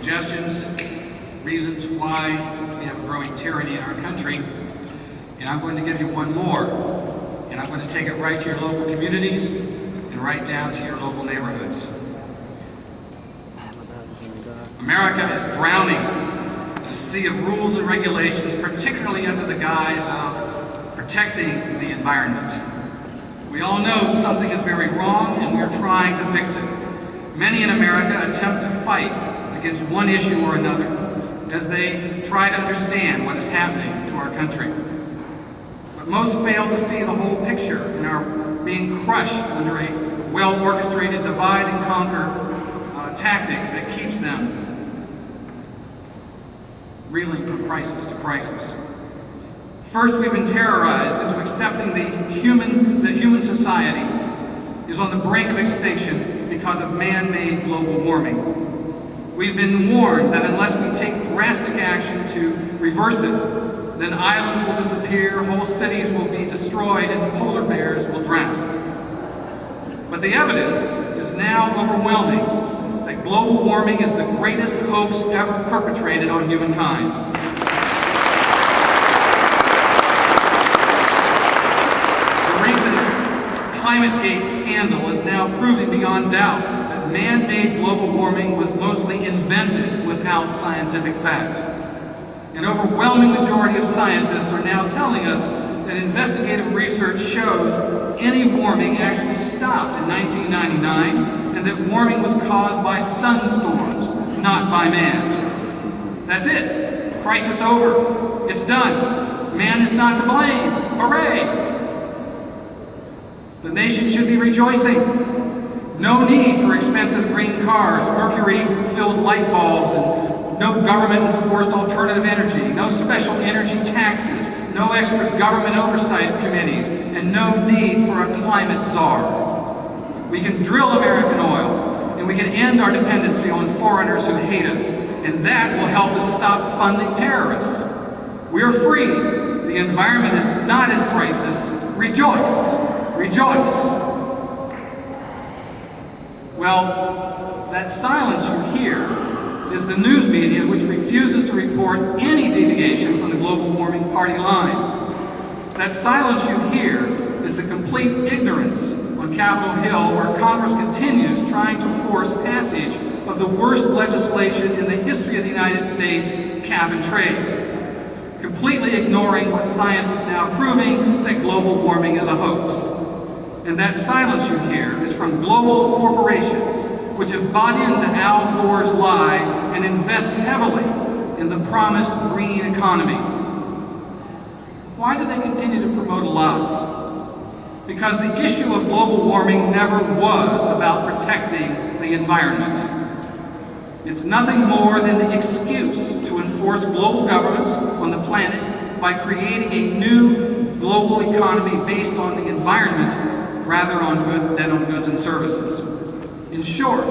suggestions, reasons why we have a growing tyranny in our country, and I'm going to give you one more, and I'm going to take it right to your local communities and right down to your local neighborhoods. America is drowning in a sea of rules and regulations, particularly under the guise of protecting the environment. We all know something is very wrong and we are trying to fix it. Many in America attempt to fight against one issue or another as they try to understand what is happening to our country. But most fail to see the whole picture and are being crushed under a well-orchestrated divide and conquer tactic that keeps them reeling from crisis to crisis. First, we've been terrorized into accepting that human society is on the brink of extinction because of man-made global warming. We've been warned that unless we take drastic action to reverse it, then islands will disappear, whole cities will be destroyed, and polar bears will drown. But the evidence is now overwhelming that global warming is the greatest hoax ever perpetrated on humankind. The recent ClimateGate scandal is now proving beyond doubt that man-made global warming was mostly invented without scientific fact. An overwhelming majority of scientists are now telling us that investigative research shows any warming actually stopped in 1999 and that warming was caused by sunstorms, not by man. That's it. Crisis over. It's done. Man is not to blame. Hooray! The nation should be rejoicing. No need for expensive green cars, mercury-filled light bulbs, and no government-enforced alternative energy, no special energy taxes, no extra government oversight committees, and no need for a climate czar. We can drill American oil, and we can end our dependency on foreigners who hate us, and that will help us stop funding terrorists. We are free. The environment is not in crisis. Rejoice! Rejoice! Well, that silence you hear is the news media which refuses to report any deviation from the global warming party line. That silence you hear is the complete ignorance on Capitol Hill, where Congress continues trying to force passage of the worst legislation in the history of the United States, cap and trade, completely ignoring what science is now proving, that global warming is a hoax. And that silence you hear is from global corporations which have bought into Al Gore's lie and invest heavily in the promised green economy. Why do they continue to promote a lie? Because the issue of global warming never was about protecting the environment. It's nothing more than the excuse to enforce global governments on the planet by creating a new global economy based on the environment rather than on goods and services. In short,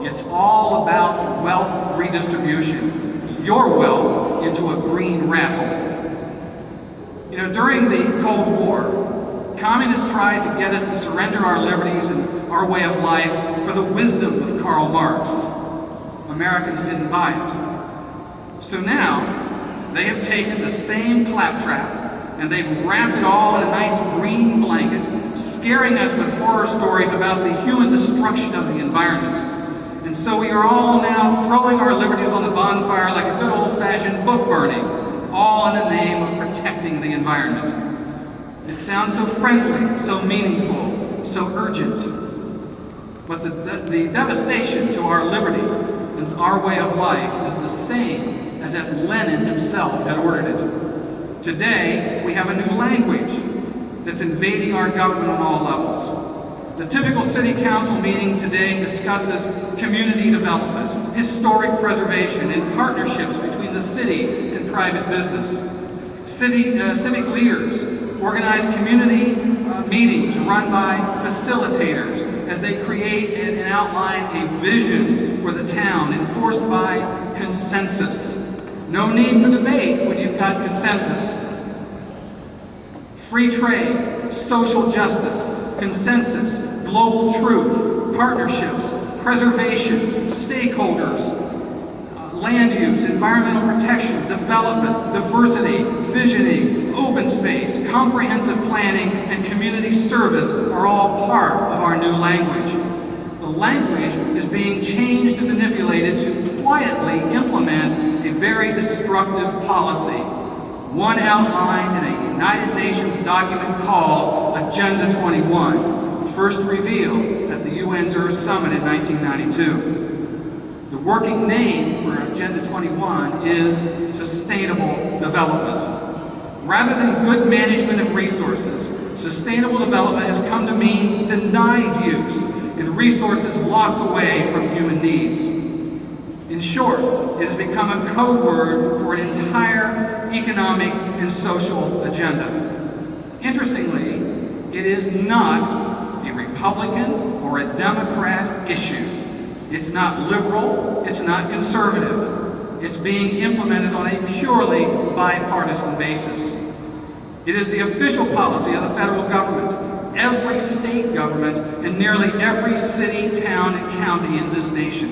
it's all about wealth redistribution, your wealth into a green rat hole. You know, during the Cold War, communists tried to get us to surrender our liberties and our way of life for the wisdom of Karl Marx. Americans didn't buy it. So now, they have taken the same claptrap and they've wrapped it all in a nice green blanket, scaring us with horror stories about the human destruction of the environment. And so we are all now throwing our liberties on the bonfire like a good old-fashioned book burning, all in the name of protecting the environment. It sounds so friendly, so meaningful, so urgent. But the devastation to our liberty and our way of life is the same as if Lenin himself had ordered it. Today, we have a new language that's invading our government on all levels. The typical city council meeting today discusses community development, historic preservation, and partnerships between the city and private business. Civic leaders organize community meetings run by facilitators as they create and outline a vision for the town enforced by consensus. No need for debate when you've got consensus. Free trade, social justice, consensus, global truth, partnerships, preservation, stakeholders, land use, environmental protection, development, diversity, visioning, open space, comprehensive planning, and community service are all part of our new language. The language is being changed and manipulated to quietly implement a very destructive policy, one outlined in a United Nations document called Agenda 21, first revealed at the UN's Earth Summit in 1992. The working name for Agenda 21 is Sustainable Development. Rather than good management of resources, sustainable development has come to mean denied use and resources locked away from human needs. In short, it has become a code word for an entire economic and social agenda. Interestingly, it is not a Republican or a Democrat issue. It's not liberal, it's not conservative. It's being implemented on a purely bipartisan basis. It is the official policy of the federal government, every state government, and nearly every city, town, and county in this nation.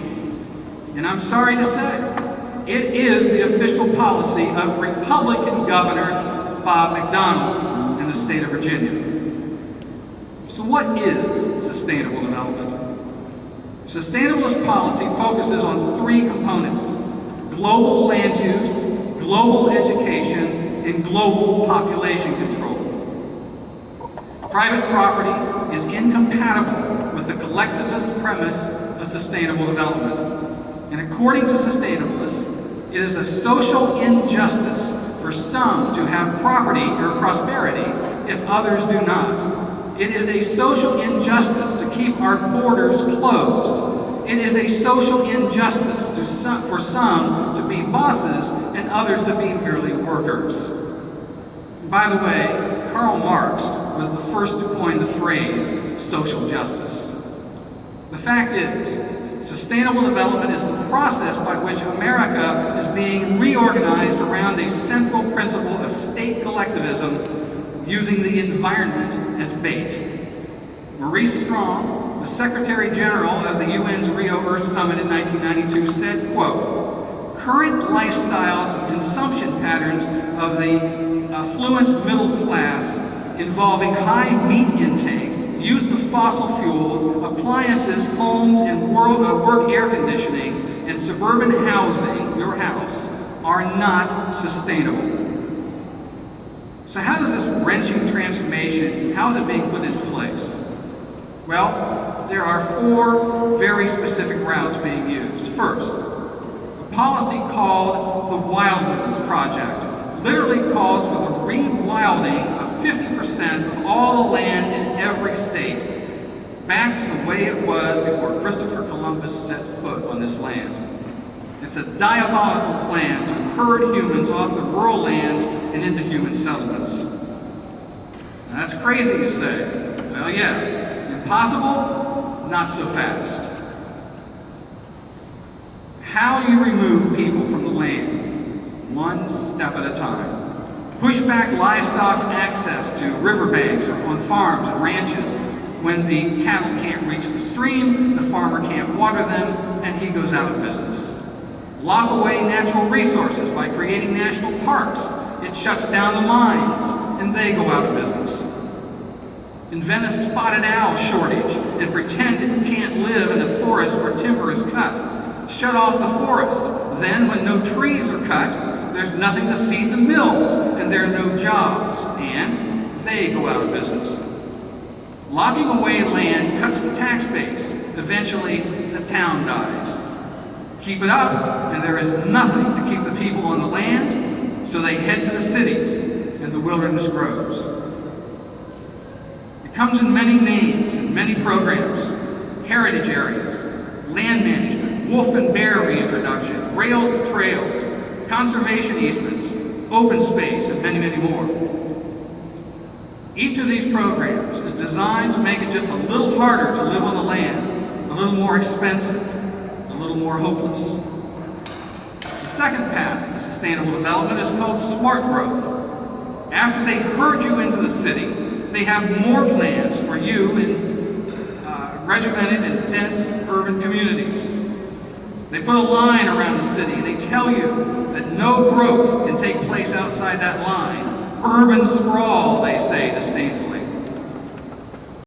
And I'm sorry to say, it is the official policy of Republican Governor Bob McDonnell in the state of Virginia. So what is sustainable development? Sustainablest policy focuses on three components: global land use, global education, and global population control. Private property is incompatible with the collectivist premise of sustainable development. And according to sustainabilists, it is a social injustice for some to have property or prosperity if others do not. It is a social injustice to keep our borders closed. It is a social injustice for some to be bosses and others to be merely workers. By the way, Karl Marx was the first to coin the phrase social justice. The fact is, sustainable development is the process by which America is being reorganized around a central principle of state collectivism, using the environment as bait. Maurice Strong, the Secretary General of the UN's Rio Earth Summit in 1992, said, quote, "Current lifestyles and consumption patterns of the affluent middle class involving high meat intake, use of fossil fuels, appliances, homes, and work air conditioning, and suburban housing, your house, are not sustainable." So how does this wrenching transformation, how is it being put into place? Well, there are four very specific routes being used. First, a policy called the Wildlands Project literally calls for the rewilding of 50% of all the land in every state, back to the way it was before Christopher Columbus set foot on this land. It's a diabolical plan to herd humans off the rural lands and into human settlements. Now that's crazy, you say. Well, yeah. Impossible? Not so fast. How do you remove people from the land? One step at a time. Push back livestock's access to riverbanks or on farms and ranches. When the cattle can't reach the stream, the farmer can't water them, and he goes out of business. Lock away natural resources by creating national parks. It shuts down the mines, and they go out of business. Invent a spotted owl shortage and pretend it can't live in a forest where timber is cut. Shut off the forest. Then, when no trees are cut, there's nothing to feed the mills, and there are no jobs, and they go out of business. Locking away land cuts the tax base. Eventually, the town dies. Keep it up, and there is nothing to keep the people on the land, so they head to the cities, and the wilderness grows. It comes in many names and many programs: heritage areas, land management, wolf and bear reintroduction, rails to trails, conservation easements, open space, and many, many more. Each of these programs is designed to make it just a little harder to live on the land, a little more expensive, a little more hopeless. The second path to sustainable development is called smart growth. After they herd you into the city, they have more plans for you in regimented and dense urban communities. They put a line around the city and they tell you that no growth can take place outside that line. Urban sprawl, they say,